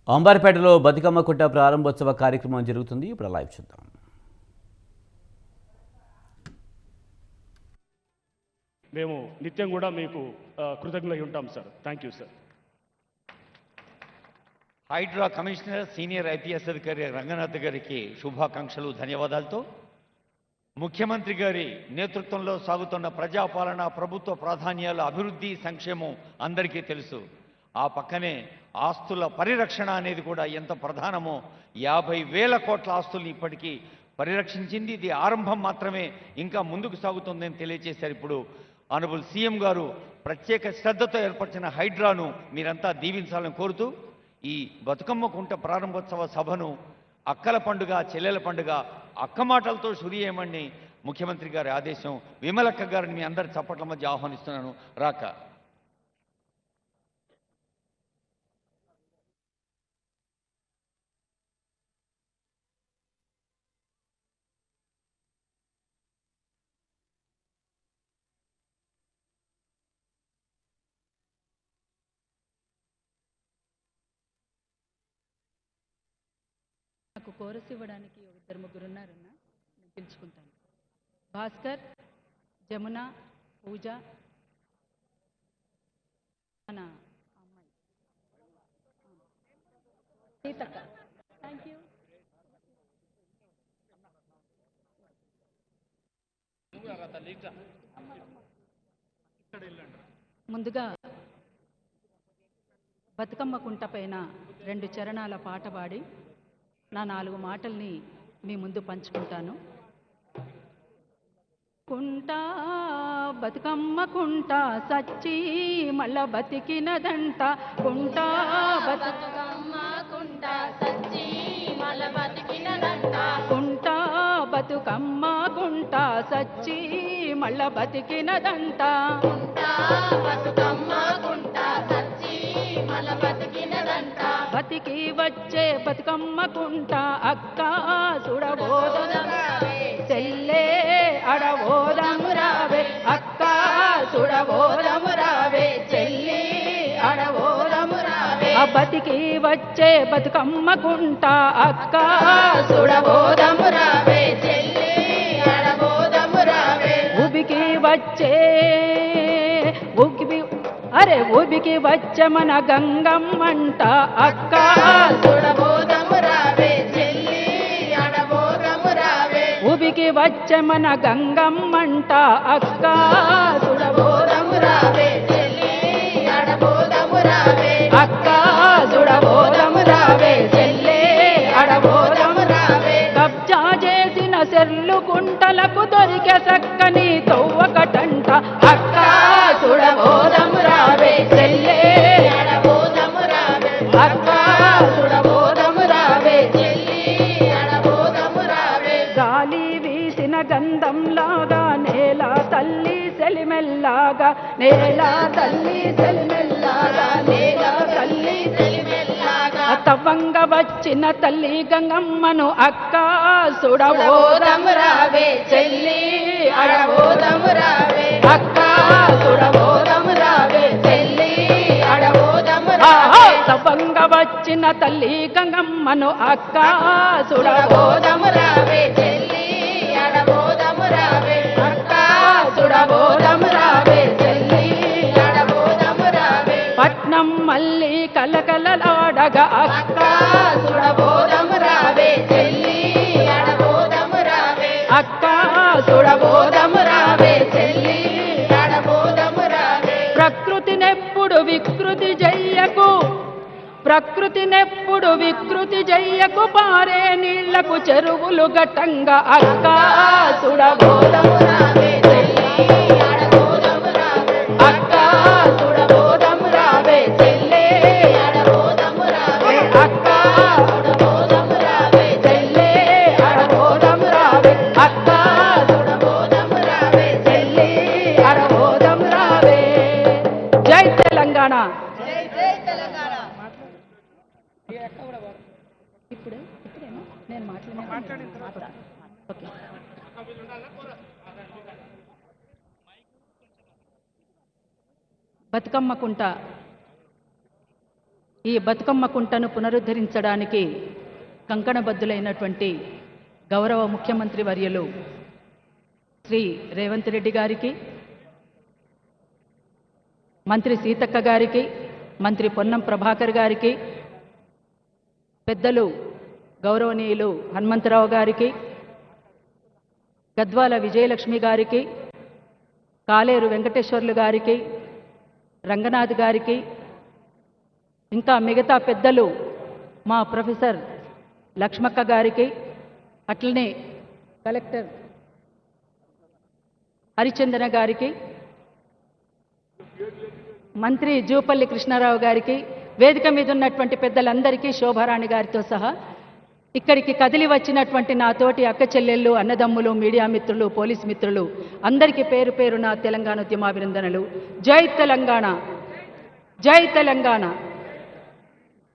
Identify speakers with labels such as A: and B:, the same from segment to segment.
A: అంబారిపేటలో బతుకమ్మ కుట్ట ప్రారంభోత్సవ కార్యక్రమం జరుగుతుంది. ఇప్పుడు లైవ్ చూద్దాం.
B: మేము నిత్యం కూడా మీకు కృతజ్ఞులై ఉంటాం sir. Thank you sir.
C: HYDRAA commissioner senior IPS అధికారి రంగనాథ్ గారికి శుభాకాంక్షలు, ధన్యవాదాలతో ముఖ్యమంత్రి గారి నేతృత్వంలో సాగుతున్న ప్రజాపాలన, ప్రభుత్వ ప్రాధాన్యాల అభివృద్ధి, సంక్షేమం అందరికీ తెలుసు. ఆ పక్కనే ఆస్తుల పరిరక్షణ అనేది కూడా ఎంత ప్రధానమో 50,000 కోట్ల ఆస్తుల్ని ఇప్పటికీ పరిరక్షించింది. ఇది ఆరంభం మాత్రమే, ఇంకా ముందుకు సాగుతుందని తెలియజేశారు. ఇప్పుడు ఆనరబుల్ సీఎం గారు ప్రత్యేక శ్రద్ధతో ఏర్పరిచిన హైడ్రాను మీరంతా దీవించాలని కోరుతూ ఈ బతుకమ్మ కుంట ప్రారంభోత్సవ సభను అక్కల పండుగ, చెల్లెల పండుగ, అక్క మాటలతో షురు చేయమని ముఖ్యమంత్రి గారి ఆదేశం. విమలక్క గారిని మీ అందరి చప్పట్ల మధ్య ఆహ్వానిస్తున్నాను. రాక
D: నాకు కోరస్ ఇవ్వడానికి ఇద్దరు ముగ్గురు ఉన్నారన్న, నేను పిలుచుకుంటాను. భాస్కర్, జమున, పూజ, మన అమ్మాయి సీతక్క. Thank you. ముందుగా బతుకమ్మ కుంట పైన 2 చరణాల పాట పాడి నా 4 మాటల్ని మీ ముందు పంచుకుంటాను. కుంట బతుకమ్మ కుంట సచ్చి మళ్ళ బతికినదంట. కుంట బతుకమ్మ కుంట సచ్చి మళ్ళ బతికినదంట. కుంట బతుకమ్మ కుంట సచ్చి మళ్ళ బతికినదంట. కుంట బతుకమ్మ కుంట సచ్చి మళ్ళ బతికినదంట. బతికి వచ్చే బతుకమ్మ కుంట అక్క సుడబోదం చెల్లే అడబోదం రావే. అక్క సుడబోదం రావే, చెల్లి అడబోదం రావే. బతికి వచ్చే బతుకమ్మ కుంట అక్క సుడబోదం రావే, చెల్లి అడబోదం రావే. ఉబికి వచ్చే ఉబికి వచ్చే మన గంగమ్మంట. అక్క సుడబోదం రావే, చెల్లి అడబోదం రావే. ఉబికి వచ్చే మన గంగమ్మంట. అక్క సుడబోదం రావే, చెల్లి అడబోదం రావే. అక్క సుడబోదం రావే, చెల్లి అడబోదం రావే. కబ్జా చేసిన సెర్లు గుంటలకు దొరికే చక్కని తవ్వకటంట. అక్క సుడబోదం రావే, చెల్లే అడబోదం రావే. అక్క సుడబోదం రావే, చెల్లి అడబోదం రావే. గాలి వీసిన గంధంలాగా నేల తల్లి సెలిమెల్లాగా, నేల తల్లి సెలిమెల్లాగా, నేల తల్లి సెలిమెల్లాగా. తవ్వంగ వచ్చిన తల్లి గంగమ్మను అక్క సుడబోదం రావే, చెల్లి అడబోదం రావే. అక్క సుడబోదం రావే, చెల్లి అడబోదం రావే. తవ్వంగ వచ్చిన తల్లి గంగమ్మను అక్క సుడబోదం రావే, చెల్లి అడబోదం రావే. అక్క సుడబోదం రావే, చెల్లి అడబోదం రావే. పట్నం మళ్ళీ కలకలలాడగా అక్క సుడబోదం రావే, చెల్లి అడబోదం రావే. అక్క సుడబోదం రావే, చెల్లి అడబోదం రావే. ప్రకృతినెప్పుడు వికృతి చెయ్యకు, ప్రకృతినెప్పుడు వికృతి చెయ్యకు. పారే నీళ్లకు చెరువులు ఘటంగా అక్క సుడబోదం రావే, చెల్లి అడబోదం రావే. అక్క సుడబోదం రావే, చెల్లి అడబోదం రావే. అక్క సుడబోదం రావే, చెల్లి అడబోదం రావే. అక్క సుడబోదం రావే, చెల్లి అడబోదం రావే. జై తెలంగాణ. ఇప్పుడేమో నేను మాట్లాడిన ఓకే. బతుకమ్మ కుంట ఈ బతుకమ్మ కుంటను పునరుద్ధరించడానికి కంకణబద్ధులైనటువంటి గౌరవ ముఖ్యమంత్రి వర్యులు శ్రీ రేవంత్ రెడ్డి గారికి, మంత్రి సీతక్క గారికి, మంత్రి పొన్నం ప్రభాకర్ గారికి, పెద్దలు గౌరవనీయులు హనుమంతరావు గారికి, గద్వాల విజయలక్ష్మి గారికి, కాలేరు వెంకటేశ్వర్లు గారికి, రంగనాథ్ గారికి, ఇంకా మిగతా పెద్దలు మా ప్రొఫెసర్ లక్ష్మక్క గారికి, అట్లనే కలెక్టర్ హరిచందన గారికి, మంత్రి జూపల్లి కృష్ణారావు గారికి, వేదిక మీద ఉన్నటువంటి పెద్దలందరికీ, శోభారాణి గారితో సహా ఇక్కడికి కదిలి వచ్చినటువంటి నా తోటి అక్క చెల్లెళ్ళు, అన్నదమ్ములు, మీడియా మిత్రులు, పోలీస్ మిత్రులు అందరికీ పేరు పేరు నా తెలంగాణ ఉద్యమాభినందనలు. జై తెలంగాణ, జై తెలంగాణ.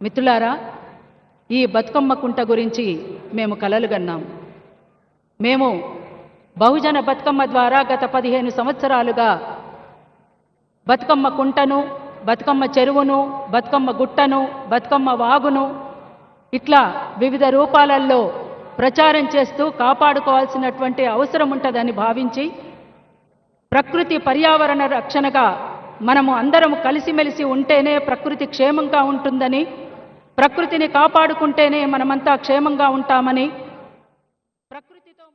D: మిత్రులారా, ఈ బతుకమ్మ కుంట గురించి మేము కలలు కన్నాం. మేము బహుజన బతుకమ్మ ద్వారా గత 15 సంవత్సరాలుగా బతుకమ్మ కుంటను, బతుకమ్మ చెరువును, బతుకమ్మ గుట్టను, బతుకమ్మ వాగును ఇట్లా వివిధ రూపాలలో ప్రచారం చేస్తూ కాపాడుకోవాల్సినటువంటి అవసరం ఉంటుందని భావించి ప్రకృతి పర్యావరణ రక్షణగా మనము అందరం కలిసిమెలిసి ఉంటేనే ప్రకృతి క్షేమంగా ఉంటుందని, ప్రకృతిని కాపాడుకుంటేనే మనమంతా క్షేమంగా ఉంటామని, ప్రకృతితో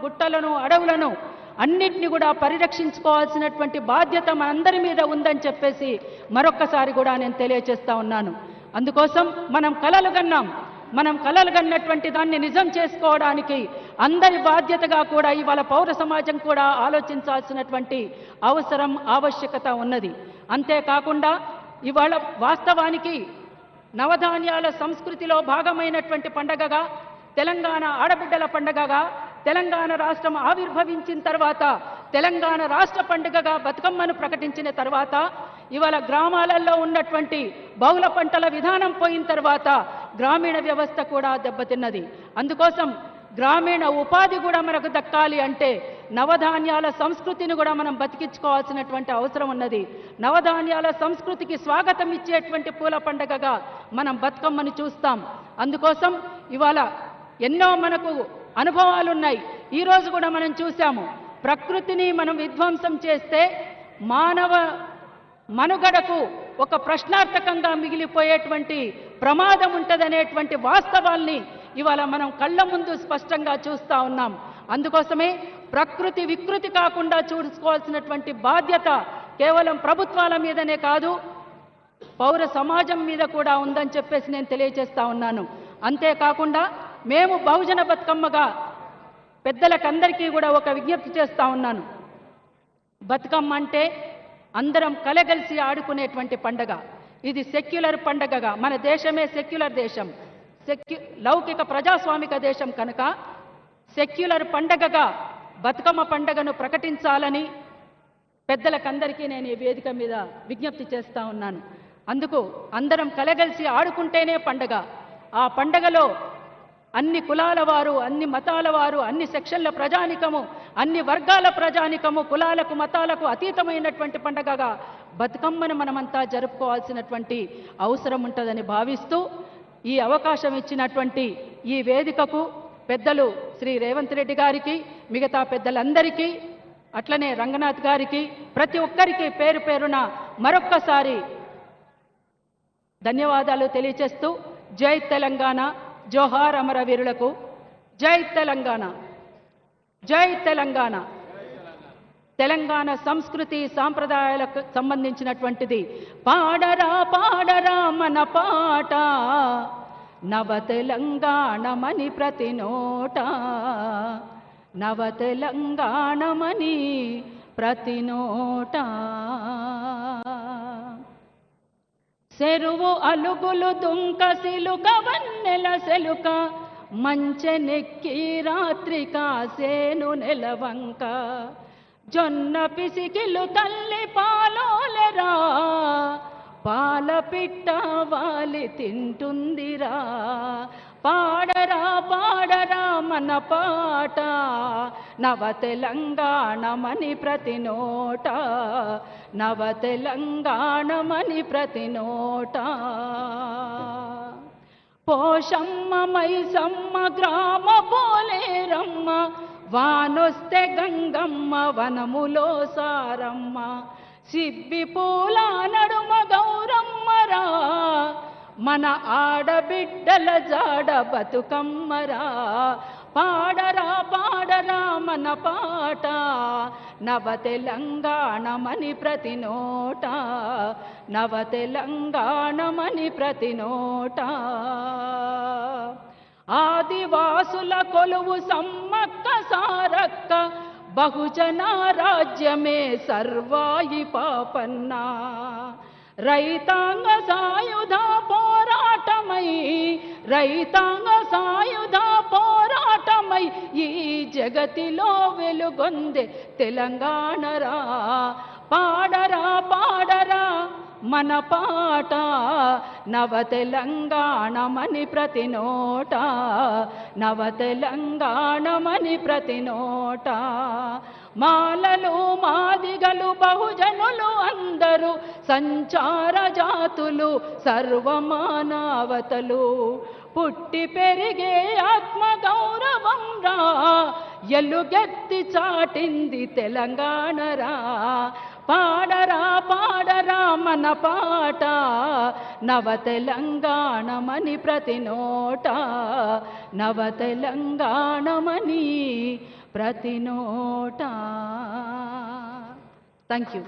D: గుట్టలను, అడవులను అన్నిటిని కూడా పరిరక్షించుకోవాల్సినటువంటి బాధ్యత మనందరి మీద ఉందని చెప్పేసి మరొక్కసారి కూడా నేను తెలియజేస్తా ఉన్నాను. అందుకోసం మనం కలలు కన్నాం. మనం కలలు కన్నటువంటి దాన్ని నిజం చేసుకోవడానికి అందరి బాధ్యతగా కూడా ఇవాళ పౌర సమాజం కూడా ఆలోచించాల్సినటువంటి అవసరం, ఆవశ్యకత ఉన్నది. అంతేకాకుండా ఇవాళ వాస్తవానికి నవధాన్యాల సంస్కృతిలో భాగమైనటువంటి పండగగా, తెలంగాణ ఆడబిడ్డల పండగగా, తెలంగాణ రాష్ట్రం ఆవిర్భవించిన తర్వాత తెలంగాణ రాష్ట్ర పండుగగా బతుకమ్మను ప్రకటించిన తర్వాత ఇవాళ గ్రామాలలో ఉన్నటువంటి బహుళ పంటల విధానం పోయిన తర్వాత గ్రామీణ వ్యవస్థ కూడా దెబ్బతిన్నది. అందుకోసం గ్రామీణ ఉపాధి కూడా మనకు దక్కాలి అంటే నవధాన్యాల సంస్కృతిని కూడా మనం బతికించుకోవాల్సినటువంటి అవసరం ఉన్నది. నవధాన్యాల సంస్కృతికి స్వాగతం ఇచ్చేటువంటి పూల పండుగగా మనం బతుకమ్మని చూస్తాం. అందుకోసం ఇవాళ ఎన్నో మనకు అనుభవాలు ఉన్నాయి. ఈరోజు కూడా మనం చూసాము, ప్రకృతిని మనం విధ్వంసం చేస్తే మానవ మనుగడకు ఒక ప్రశ్నార్థకంగా మిగిలిపోయేటువంటి ప్రమాదం ఉంటుందనేటువంటి వాస్తవాల్ని ఇవాళ మనం కళ్ళ ముందు స్పష్టంగా చూస్తూ ఉన్నాం. అందుకోసమే ప్రకృతి వికృతి కాకుండా చూసుకోవాల్సినటువంటి బాధ్యత కేవలం ప్రభుత్వాల మీదనే కాదు, పౌర సమాజం మీద కూడా ఉందని చెప్పేసి నేను తెలియజేస్తా ఉన్నాను. అంతేకాకుండా మేము బహుజన బతుకమ్మగా పెద్దలకందరికీ కూడా ఒక విజ్ఞప్తి చేస్తా ఉన్నాను. బతుకమ్మ అంటే అందరం కలగలిసి ఆడుకునేటువంటి పండగ. ఇది సెక్యులర్ పండగగా, మన దేశమే సెక్యులర్ దేశం, లౌకిక ప్రజాస్వామిక దేశం కనుక సెక్యులర్ పండగగా బతుకమ్మ పండగను ప్రకటించాలని పెద్దలకందరికీ నేను ఈ వేదిక మీద విజ్ఞప్తి చేస్తా ఉన్నాను. అందుకు అందరం కలగలిసి ఆడుకుంటేనే పండగ. ఆ పండగలో అన్ని కులాల వారు, అన్ని మతాల వారు, అన్ని సెక్షన్ల ప్రజానికము, అన్ని వర్గాల ప్రజానికము, కులాలకు మతాలకు అతీతమైనటువంటి పండగగా బతుకమ్మను మనమంతా జరుపుకోవాల్సినటువంటి అవసరం ఉంటుందని భావిస్తూ ఈ అవకాశం ఇచ్చినటువంటి ఈ వేదికకు పెద్దలు శ్రీ రేవంత్ రెడ్డి గారికి, మిగతా పెద్దలందరికీ, అట్లనే రంగనాథ్ గారికి, ప్రతి ఒక్కరికి పేరు పేరున మరొక్కసారి ధన్యవాదాలు తెలియజేస్తూ జై తెలంగాణ, జోహార్ అమరవీరులకు, జై తెలంగాణ, జై తెలంగాణ. తెలంగాణ సంస్కృతి సాంప్రదాయాలకు సంబంధించినటువంటిది. పాడరా పాడరా మన పాట, నవ తెలంగాణమని ప్రతి నోట, నవ తెలంగాణమని ప్రతి నోట. చెరువు అలుగులు దుంక సిలుక వన్నెల సెలుక, మంచెనెక్కి రాత్రి కాసేను నెలవంక. జొన్న పిసికిలు తల్లి పాలోలెరా, పాల పిట్ట వాలి తింటుందిరా. పాడరా పాడరా మన పాట, నవ తెలంగాణమని ప్రతి నోట, నవ తెలంగాణమని ప్రతి నోట. పోషమ్మ మైసమ్మ గ్రామ పోలేరమ్మ, వానొస్తే గంగమ్మ వనములో సారమ్మ. సిబ్బి పూల నడుమ గౌరమ్మరా, మన ఆడబిడ్డల జాడ బతుకమ్మరా. పాడరా పాడరా మన పాట, నవ తెలంగాణమని ప్రతి నోట, నవ తెలంగాణమని ప్రతి నోట. ఆదివాసుల కొలువు సమ్మక్క సారక్క, బహుజన రాజ్యమే సర్వాయి పాపన్న. రైతాంగ సాయుధ పోరాటమై, రైతాంగ సాయుధ పోరాటమై ఈ జగతిలో వెలుగొందే తెలంగాణరా. పాడరా పాడరా మన పాట, నవ తెలంగాణమని ప్రతి నోట, నవ తెలంగాణమని ప్రతి నోట. మాలలు మాదిగలు బహుజనులు అందరూ సంచార జాతులు సర్వమానవతలు. పుట్టి పెరిగే ఆత్మ గౌరవం రా, ఎలుగెత్తి చాటింది తెలంగాణరా. పాడరా పాడరా మన పాట, నవ తెలంగాణమని ప్రతి నోట, నవ తెలంగాణమని ప్రతి నోట. Thank you.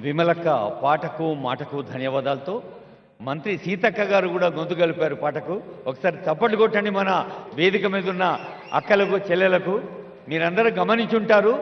C: విమలక్క పాటకు మాటకు ధన్యవాదాలతో మంత్రి సీతక్క గారు కూడా గొంతు కలిపారు పాటకు. ఒకసారి చప్పట్లు కొట్టండి మన వేదిక మీద ఉన్న అక్కలకు చెల్లెలకు. మీరందరూ గమనించుంటారు,